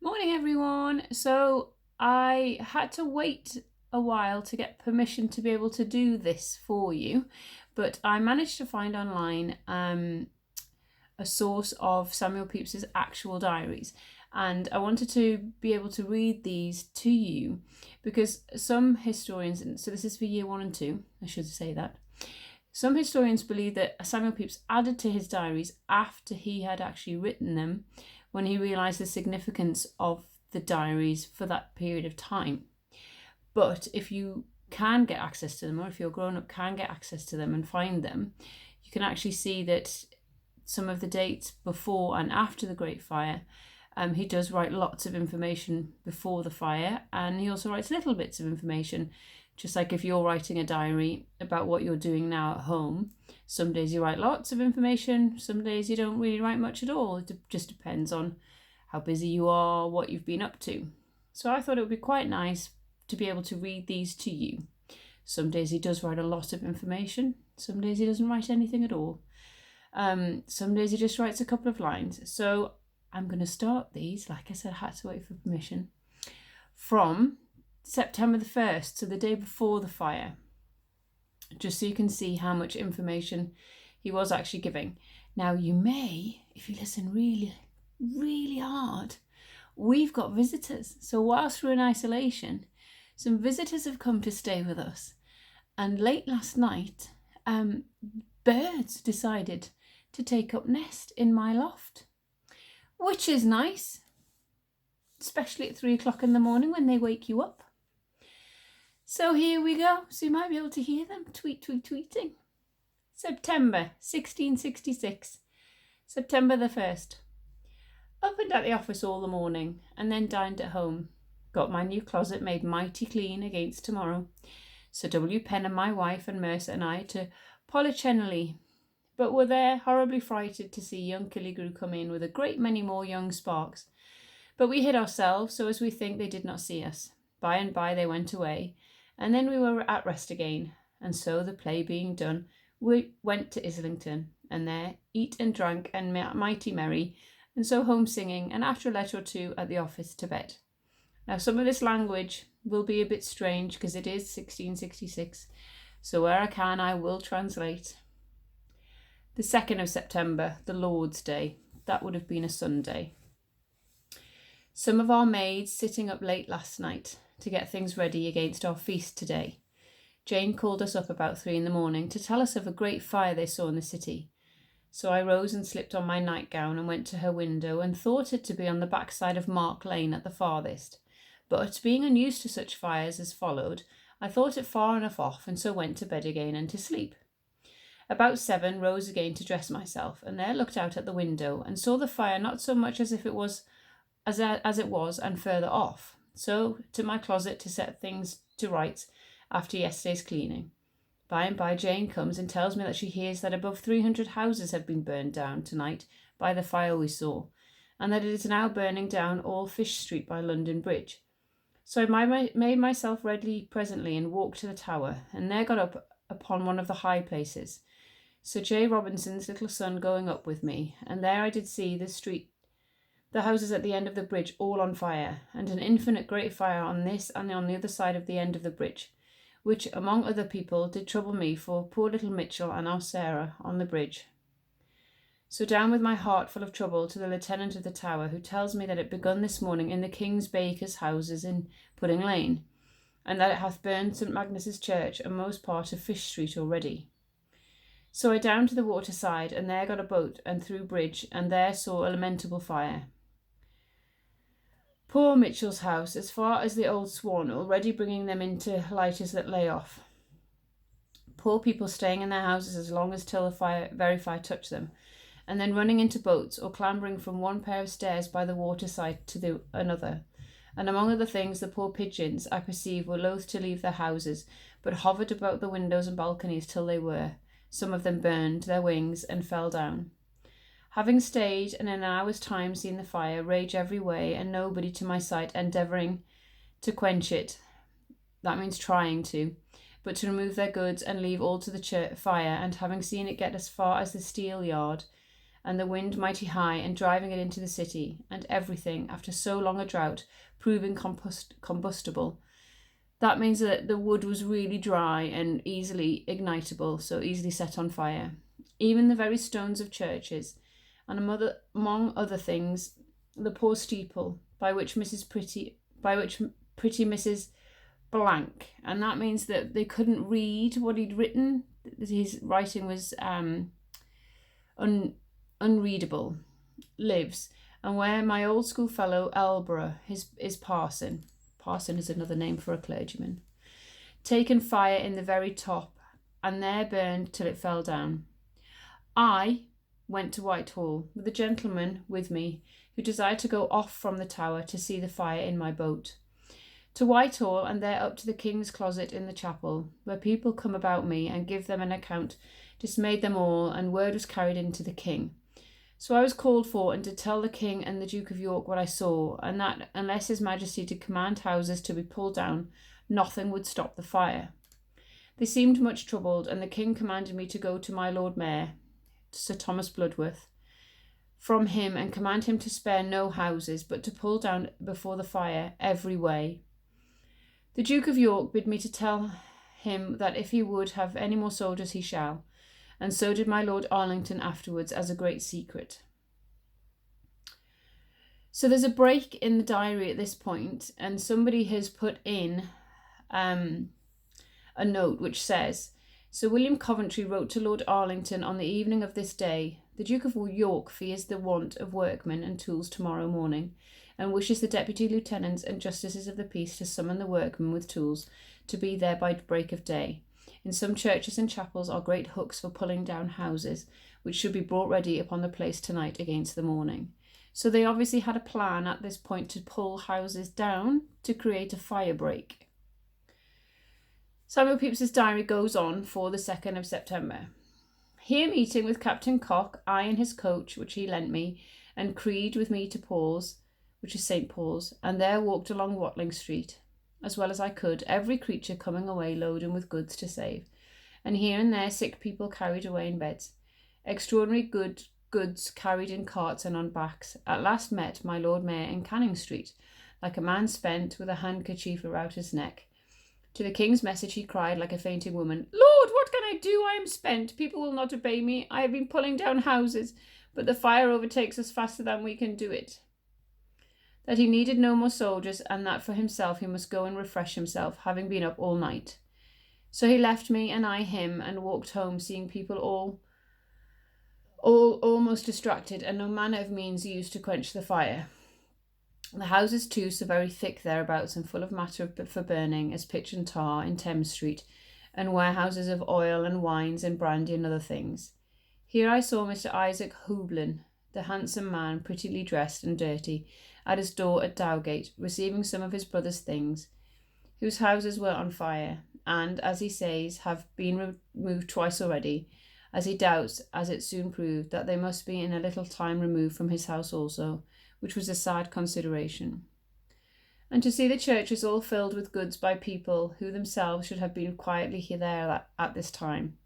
Morning, everyone. So I had to wait a while to get permission to be able to do this for you, but I managed to find online a source of Samuel Pepys's actual diaries. And I wanted to be able to read these to you because some historians, and so this is for year 1 and 2, I should say that. Some historians believe that Samuel Pepys added to his diaries after he had actually written them when he realised the significance of the diaries for that period of time. But if you can get access to them, or if you're grown up can get access to them and find them, you can actually see that some of the dates before and after the Great Fire, he does write lots of information before the fire, and he also writes little bits of information. Just like if you're writing a diary about what you're doing now at home, some days you write lots of information, some days you don't really write much at all. It just depends on how busy you are, what you've been up to. So I thought it would be quite nice to be able to read these to you. Some days he does write a lot of information, some days he doesn't write anything at all. Some days he just writes a couple of lines. So I'm going to start these, like I said, I had to wait for permission, from September the 1st, so the day before the fire, just so you can see how much information he was actually giving. Now, you may, if you listen really, really hard, we've got visitors. So whilst we're in isolation, some visitors have come to stay with us. And late last night, birds decided to take up nest in my loft, which is nice, especially at 3 o'clock in the morning when they wake you up. So here we go. So you might be able to hear them tweeting. September 1666, September the 1st. Opened at the office all the morning and then dined at home. Got my new closet made mighty clean against tomorrow. Sir W. Penn and my wife and Mercer and I to Polichenally, but were there horribly frighted to see young Killigrew come in with a great many more young sparks. But we hid ourselves, so as we think they did not see us. By and by they went away, and then we were at rest again. And so, the play being done, we went to Islington, and there eat and drank and mighty merry, and so home singing, and after a letter or two at the office to bed. Now, some of this language will be a bit strange because it is 1666, so where I can I will translate. The 2nd of September, the Lord's Day, that would have been a Sunday. Some of our maids sitting up late last night to get things ready against our feast today. Jane called us up about 3 in the morning to tell us of a great fire they saw in the city. So I rose and slipped on my nightgown and went to her window and thought it to be on the backside of Mark Lane at the farthest. But being unused to such fires as followed, I thought it far enough off, and so went to bed again and to sleep. About 7, rose again to dress myself, and there looked out at the window and saw the fire not so much as if it was as it was, and further off. So to my closet to set things to rights after yesterday's cleaning. By and by Jane comes and tells me that she hears that above 300 houses have been burned down tonight by the fire we saw, and that it is now burning down all Fish Street by London Bridge. So I made myself ready presently and walked to the tower, and there got up upon one of the high places, Sir J. Robinson's little son going up with me, and there I did see the houses at the end of the bridge all on fire, and an infinite great fire on this and on the other side of the end of the bridge, which, among other people, did trouble me for poor little Mitchell and our Sarah on the bridge. So down with my heart full of trouble to the lieutenant of the tower, who tells me that it begun this morning in the king's bakers' houses in Pudding Lane, and that it hath burned St. Magnus's church and most part of Fish Street already. So I down to the water side, and there got a boat and through bridge, and there saw a lamentable fire. Poor Mitchell's house, as far as the old Swan, already bringing them into lighters that lay off. Poor people staying in their houses as long as till the very fire touched them, and then running into boats or clambering from one pair of stairs by the water side to another. And among other things, the poor pigeons, I perceive, were loath to leave their houses, but hovered about the windows and balconies till they were, some of them burned their wings and fell down. Having stayed and in an hour's time seen the fire rage every way, and nobody to my sight endeavouring to quench it, that means trying to, but to remove their goods and leave all to the fire, and having seen it get as far as the steel yard, and the wind mighty high, and driving it into the city, and everything, after so long a drought, proving combustible. That means that the wood was really dry and easily ignitable, so easily set on fire. Even the very stones of churches, and among other things, the poor steeple by which pretty Mrs. Blank, and that means that they couldn't read what he'd written. His writing was unreadable. Lives, and where my old school fellow Elborough is parson. Parson is another name for a clergyman. Taken fire in the very top, and there burned till it fell down. I went to Whitehall with a gentleman with me who desired to go off from the tower to see the fire in my boat. To Whitehall, and there up to the king's closet in the chapel, where people come about me and give them an account, dismayed them all, and word was carried in to the king. So I was called for, and to tell the king and the Duke of York what I saw, and that unless his majesty did command houses to be pulled down, nothing would stop the fire. They seemed much troubled, and the king commanded me to go to my Lord Mayor, Sir Thomas Bloodworth, from him, and command him to spare no houses, but to pull down before the fire every way. The Duke of York bid me to tell him that if he would have any more soldiers he shall, and so did my Lord Arlington afterwards as a great secret. So there's a break in the diary at this point, and somebody has put in a note which says, Sir William Coventry wrote to Lord Arlington on the evening of this day, the Duke of York fears the want of workmen and tools tomorrow morning, and wishes the deputy lieutenants and justices of the peace to summon the workmen with tools to be there by break of day. In some churches and chapels are great hooks for pulling down houses, which should be brought ready upon the place tonight against the morning. So they obviously had a plan at this point to pull houses down to create a fire break. Samuel Pepys's diary goes on for the 2nd of September. Here meeting with Captain Cock, I and his coach, which he lent me, and Creed with me to Paul's, which is St. Paul's, and there walked along Watling Street, as well as I could, every creature coming away loaden with goods to save, and here and there sick people carried away in beds. Extraordinary goods carried in carts and on backs. At last met my Lord Mayor in Canning Street, like a man spent, with a handkerchief about his neck. To the king's message he cried like a fainting woman, Lord, what can I do? I am spent. People will not obey me. I have been pulling down houses, but the fire overtakes us faster than we can do it. That he needed no more soldiers, and that for himself he must go and refresh himself, having been up all night. So he left me, and I him, and walked home, seeing people all almost distracted, and no manner of means used to quench the fire. The houses too so very thick thereabouts, and full of matter for burning, as pitch and tar in Thames Street, and warehouses of oil and wines and brandy and other things. Here I saw Mr. Isaac Houblin, the handsome man, prettily dressed and dirty, at his door at Dowgate, receiving some of his brother's things, whose houses were on fire, and, as he says, have been removed twice already, as he doubts, as it soon proved, that they must be in a little time removed from his house also, which was a sad consideration. And to see the churches all filled with goods by people who themselves should have been quietly there at this time.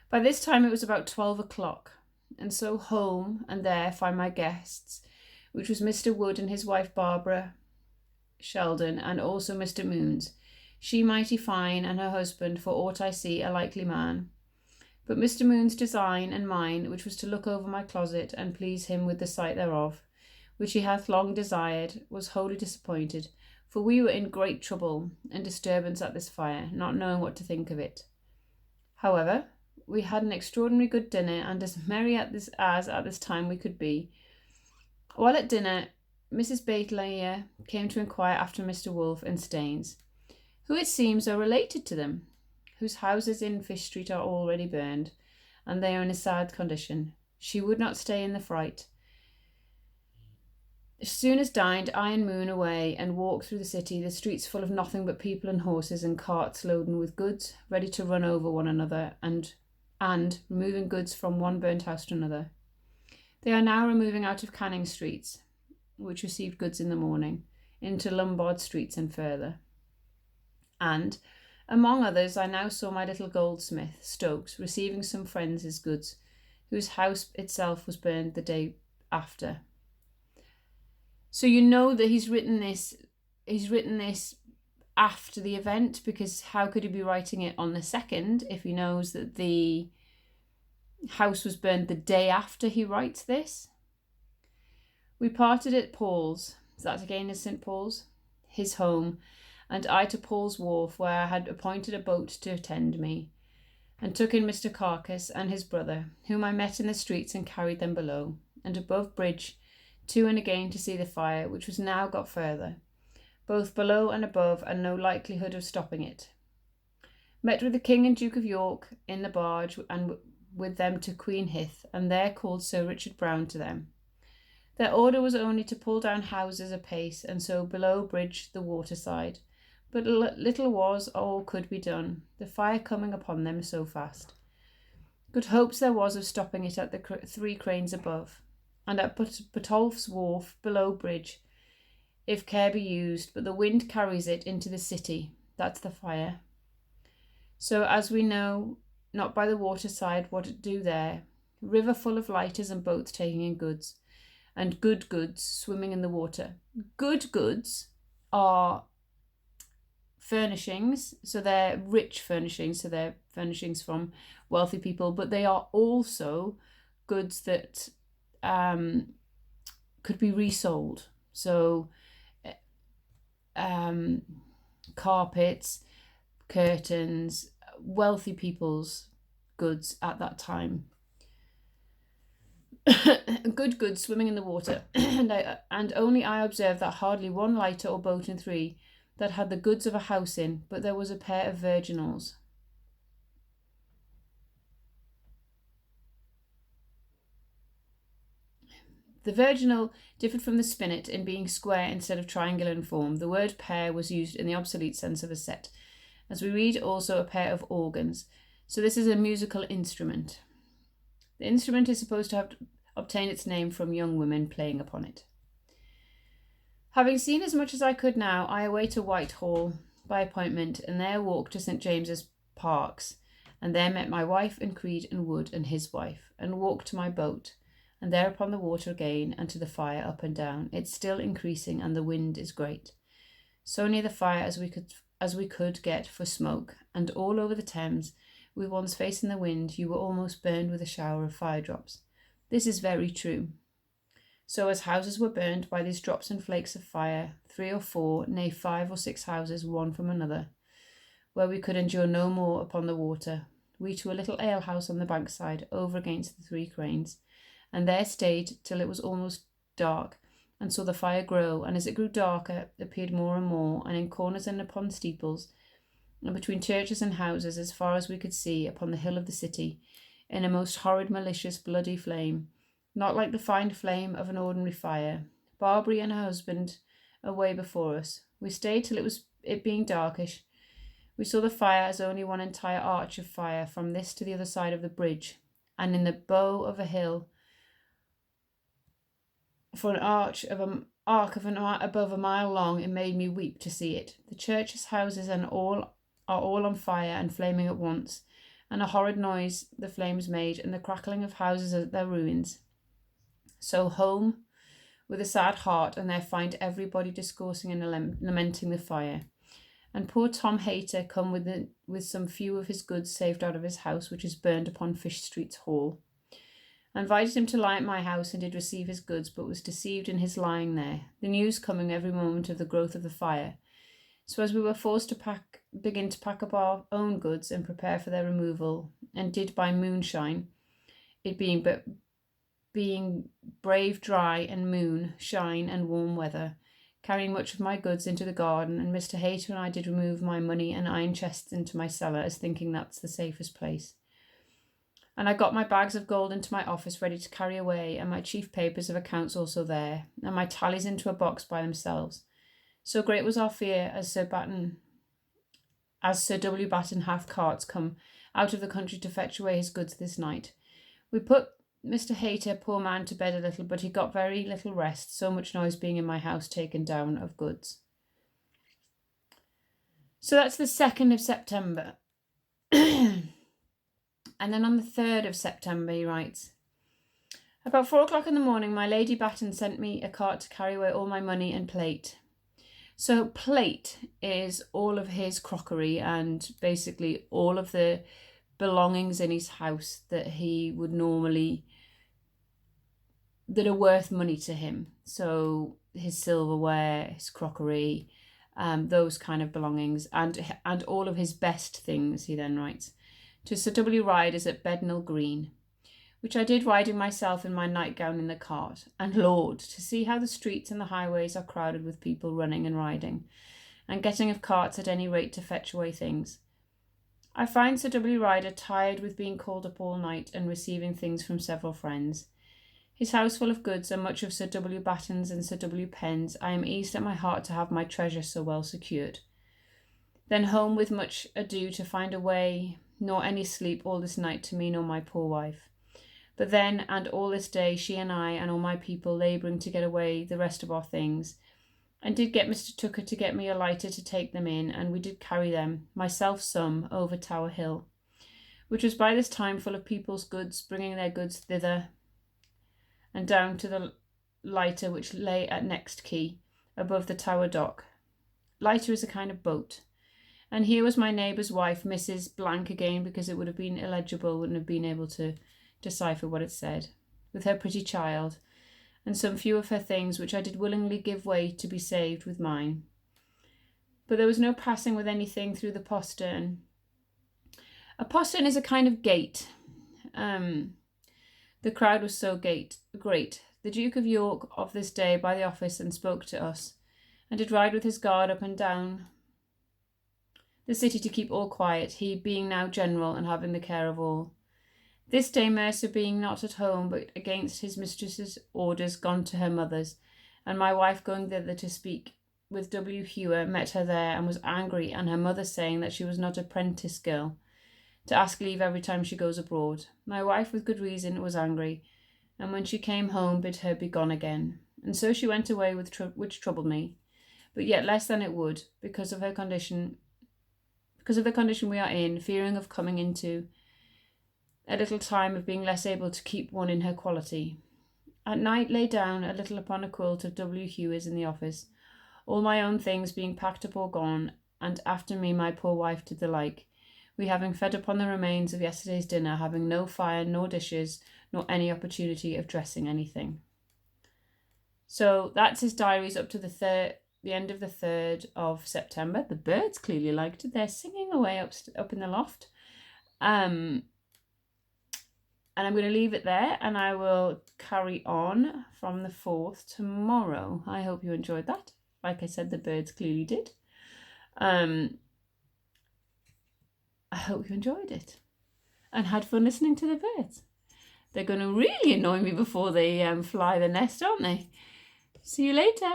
By this time it was about 12 o'clock, and so home, and there find my guests, which was Mr. Wood and his wife Barbara Sheldon, and also Mr. Moons, she mighty fine, and her husband, for aught I see, a likely man. But Mr. Moon's design and mine, which was to look over my closet, and please him with the sight thereof, which he hath long desired, was wholly disappointed, for we were in great trouble and disturbance at this fire, not knowing what to think of it. However, we had an extraordinary good dinner, and as merry as at this time we could be. While at dinner, Mrs. Baitlayer came to inquire after Mr. Wolfe and Staines, who it seems are related to them, whose houses in Fish Street are already burned, and they are in a sad condition. She would not stay in the fright. As soon as dined, I and Moon away, and walked through the city, the streets full of nothing but people and horses, and carts loaden with goods, ready to run over one another, and removing goods from one burnt house to another. They are now removing out of Canning Streets, which received goods in the morning, into Lombard Streets and further. And, among others, I now saw my little goldsmith, Stokes, receiving some friends his goods, whose house itself was burned the day after. So you know that he's written this after the event, because how could he be writing it on the 2nd if he knows that the house was burned the day after he writes this? We parted at Paul's, that again is St. Paul's, his home, and I to Paul's Wharf, where I had appointed a boat to attend me, and took in Mr. Carcas and his brother, whom I met in the streets, and carried them below, and above bridge, to and again to see the fire, which was now got further, both below and above, and no likelihood of stopping it. Met with the King and Duke of York in the barge, and with them to Queen Hith, and there called Sir Richard Brown to them. Their order was only to pull down houses apace, and so below bridge the water side. But little was or could be done, the fire coming upon them so fast. Good hopes there was of stopping it at the 3 cranes above, and at Botolph's Wharf below bridge, if care be used, but the wind carries it into the city, that's the fire. So as we know, not by the water side what it do there, river full of lighters and boats taking in goods, and good goods swimming in the water. Good goods are furnishings, so they're rich furnishings, so they're furnishings from wealthy people, but they are also goods that could be resold. So carpets, curtains, wealthy people's goods at that time. Good goods swimming in the water, and only I observed that hardly one lighter or boat in 3 that had the goods of a house in, but there was a pair of virginals. The virginal differed from the spinnet in being square instead of triangular in form. The word pair was used in the obsolete sense of a set, as we read also a pair of organs. So this is a musical instrument. The instrument is supposed to have obtained its name from young women playing upon it. Having seen as much as I could now, I away to Whitehall by appointment, and there walked to St. James's Parks, and there met my wife and Creed and Wood and his wife, and walked to my boat, and there upon the water again, and to the fire up and down. It's still increasing, and the wind is great. So near the fire as we could get for smoke, and all over the Thames, with one's face in the wind, you were almost burned with a shower of fire drops. This is very true. So as houses were burned by these drops and flakes of fire, 3 or 4, nay 5 or 6 houses one from another, where we could endure no more upon the water, we to a little alehouse on the bankside, over against the 3 cranes, and there stayed till it was almost dark, and saw the fire grow, and as it grew darker, appeared more and more, and in corners and upon steeples, and between churches and houses, as far as we could see, upon the hill of the city, in a most horrid, malicious, bloody flame, not like the fine flame of an ordinary fire. Barbary and her husband away before us. We stayed till it being darkish. We saw the fire as only one entire arch of fire from this to the other side of the bridge, and in the bow of a hill, for an arc above a mile long. It made me weep to see it. The churches, houses, and all are all on fire and flaming at once, and a horrid noise the flames made, and the crackling of houses at their ruins. So home with a sad heart, and there find everybody discoursing and lamenting the fire. And poor Tom Hayter come with some few of his goods saved out of his house, which is burned upon Fish Street's hall. I invited him to lie at my house, and did receive his goods, but was deceived in his lying there, the news coming every moment of the growth of the fire. So as we were forced to begin to pack up our own goods and prepare for their removal, and did by moonshine, it being brave dry and moon shine and warm weather, carrying much of my goods into the garden, and Mr. Hayter and I did remove my money and iron chests into my cellar, as thinking that's the safest place. And I got my bags of gold into my office ready to carry away, and my chief papers of accounts also there, and my tallies into a box by themselves. So great was our fear as Sir W. Batten hath carts come out of the country to fetch away his goods this night. We put Mr. Hayter, poor man, to bed a little, but he got very little rest, so much noise being in my house taken down of goods. So that's the 2nd of September. And then on the 3rd of September, he writes, About 4 o'clock in the morning, my Lady Batten sent me a cart to carry away all my money and plate. So plate is all of his crockery and basically all of the belongings in his house that he would normally, that are worth money to him. So his silverware, his crockery, those kind of belongings, and all of his best things, he then writes, to Sir W. Ryder's at Bednall Green, which I did riding myself in my nightgown in the cart, and Lord, to see how the streets and the highways are crowded with people running and riding, and getting of carts at any rate to fetch away things. I find Sir W. Ryder tired with being called up all night and receiving things from several friends. His house full of goods and much of Sir W. Batten's and Sir W. Penn's, I am eased at my heart to have my treasure so well secured. Then home with much ado to find a way, nor any sleep all this night to me nor my poor wife. But then, and all this day, she and I and all my people labouring to get away the rest of our things, and did get Mr. Tucker to get me a lighter to take them in, and we did carry them, myself some, over Tower Hill, which was by this time full of people's goods, bringing their goods thither, and down to the lighter which lay at next quay, above the Tower dock. Lighter is a kind of boat. And here was my neighbour's wife, Mrs. Blank again, because it would have been illegible, wouldn't have been able to decipher what it said, with her pretty child, and some few of her things, which I did willingly give way to be saved with mine. But there was no passing with anything through the postern. A postern is a kind of gate. The crowd was so great. The Duke of York of this day by the office and spoke to us, and did ride with his guard up and down the city to keep all quiet, he being now general and having the care of all. This day Mercer being not at home, but against his mistress's orders gone to her mother's, and my wife going thither to speak with W. Hewer, met her there, and was angry, and her mother saying that she was not a prentice girl, to ask leave every time she goes abroad. My wife, with good reason, was angry, and when she came home bid her be gone again. And so she went away, which troubled me, but yet less than it would, because of the condition we are in, fearing of coming into a little time of being less able to keep one in her quality. At night lay down a little upon a quilt of W. Hewer's in the office, all my own things being packed up or gone, and after me my poor wife did the like, we having fed upon the remains of yesterday's dinner, having no fire nor dishes, nor any opportunity of dressing anything. So that's his diaries up to the end of the 3rd of September. The birds clearly liked it. They're singing away up in the loft. And I'm going to leave it there, and I will carry on from the 4th tomorrow. I hope you enjoyed that. Like I said, the birds clearly did. I hope you enjoyed it and had fun listening to the birds. They're going to really annoy me before they fly the nest, aren't they? See you later.